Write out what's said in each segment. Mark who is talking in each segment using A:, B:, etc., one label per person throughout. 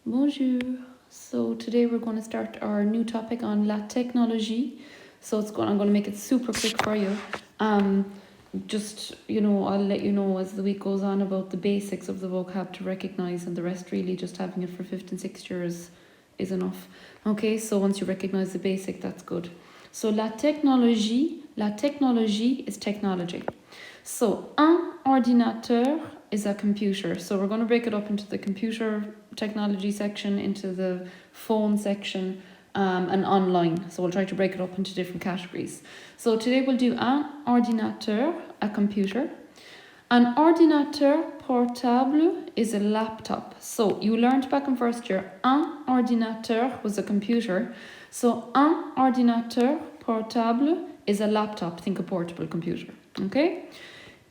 A: Bonjour. So today we're going to start our new topic on la technologie. So I'm going to make it super quick for you. I'll let you know as the week goes on about the basics of the vocab to recognize, and the rest really just having it for 5th and 6th years is enough. Okay, so once you recognize the basic, that's good. So la technologie is technology. So un ordinateur is a computer. So we're going to break it up into the computer technology section, into the phone section, and online. So we'll try to break it up into different categories. So today we'll do un ordinateur, a computer. Un ordinateur portable is a laptop. So you learned back in first year, un ordinateur was a computer. So un ordinateur portable is a laptop. Think a portable computer. Okay?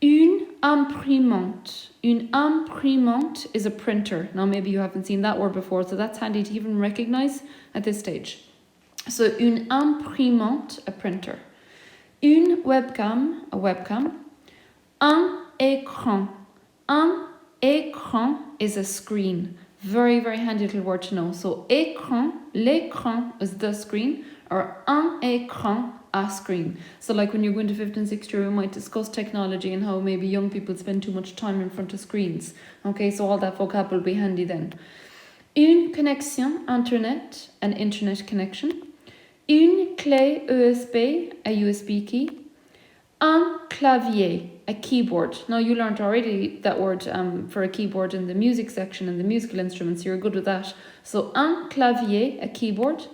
A: Une imprimante. Une imprimante is a printer. Now maybe you haven't seen that word before, so that's handy to even recognize at this stage. So une imprimante, a printer. Une webcam, a webcam. Un écran. Un écran is a screen. Very, very handy little word to know. So écran, l'écran is the screen, or un écran, a screen. So like when you're going to 5th and 6th year, we might discuss technology and how maybe young people spend too much time in front of screens. Okay, so all that vocab will be handy then. Une connexion internet, an internet connection. Une clé USB, a USB key. Un clavier, a keyboard. Now you learned already that word for a keyboard in the music section and the musical instruments. You're good with that. So un clavier, a keyboard.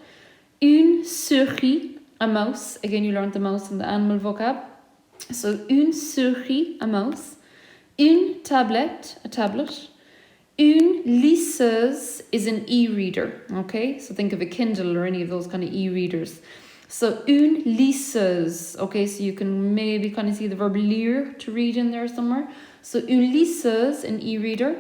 A: Une souris, a mouse. Again, you learned the mouse and the animal vocab. So une souris, a mouse. Une tablette, a tablet. Une liseuse is an e-reader. Okay, so think of a Kindle or any of those kind of e-readers. So une liseuse. Okay, so you can maybe kind of see the verb lire, to read, in there somewhere. So une liseuse, an e-reader.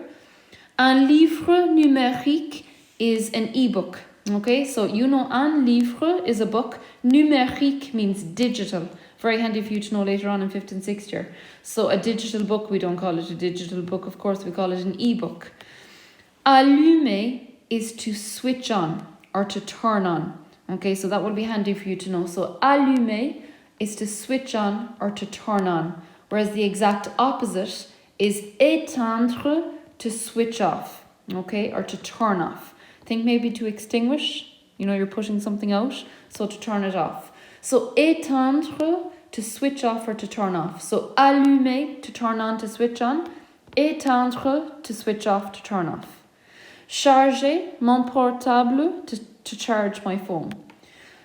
A: Un livre numérique is an e-book. Okay, so you know un livre is a book. Numérique means digital. Very handy for you to know later on in 5th and 6th year. So a digital book, we don't call it a digital book, of course, we call it an e-book. Allumer is to switch on or to turn on. Okay, so that will be handy for you to know. So allumer is to switch on or to turn on, whereas the exact opposite is éteindre, to switch off, okay, or to turn off. Think maybe to extinguish, you're pushing something out, so to turn it off. So éteindre, to switch off or to turn off. So allumer, to turn on, to switch on. Éteindre, to switch off, to turn off. Charger mon portable, to charge my phone.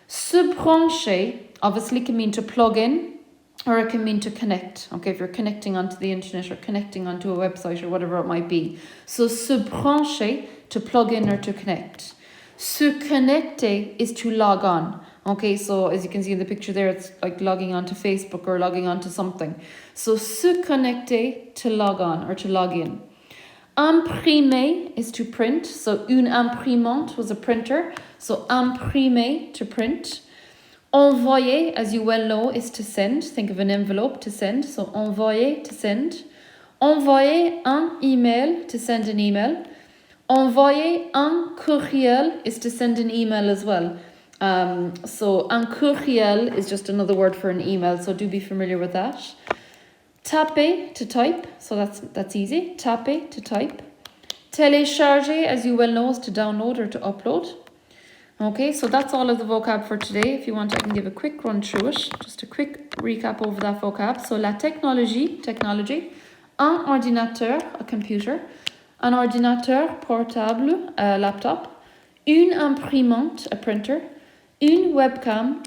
A: Se brancher obviously can mean to plug in, or it can mean to connect. Okay, if you're connecting onto the internet or connecting onto a website or whatever it might be. So se brancher, to plug in or to connect. Se connecter is to log on. Okay, so as you can see in the picture there, it's like logging onto Facebook or logging onto something. So se connecter, to log on or to log in. Imprimer is to print. So une imprimante was a printer. So imprimer, to print. Envoyer, as you well know, is to send. Think of an envelope, to send. So envoyer, to send. Envoyer un email, to send an email. Envoyer un courriel is to send an email as well. So un courriel is just another word for an email, so do be familiar with that. Taper, to type, so that's easy. Taper, to type. Télécharger, as you well know, is to download or to upload. Okay, so that's all of the vocab for today. If you want, I can give a quick run through it. Just a quick recap over that vocab. So la technologie, technology. Un ordinateur, a computer. Un ordinateur portable, a laptop. Une imprimante, a printer. Une webcam.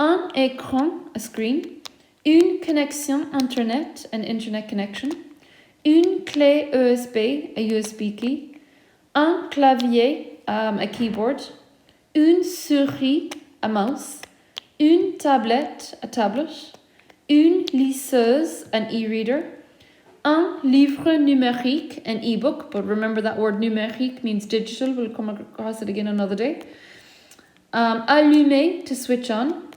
A: Un écran, a screen. Une connexion internet, an internet connection. Une clé USB, a USB key. Un clavier, a keyboard. Une souris, a mouse. Une tablette, a tablet. Une liseuse, an e-reader. Un livre numérique, an e-book, but remember that word numérique means digital. We'll come across it again another day. Allumer, to switch on.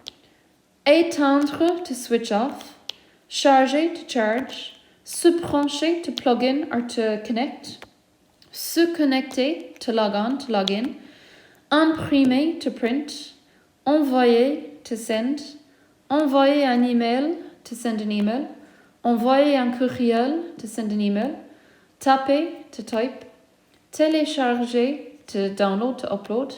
A: Éteindre, to switch off. Charger, to charge. Se brancher, to plug in or to connect. Se connecter, to log on, to log in. Imprimer, to print. Envoyer, to send. Envoyer un email, to send an email. Envoyer un courriel, to send an email. Taper, to type. Télécharger, to download, to upload.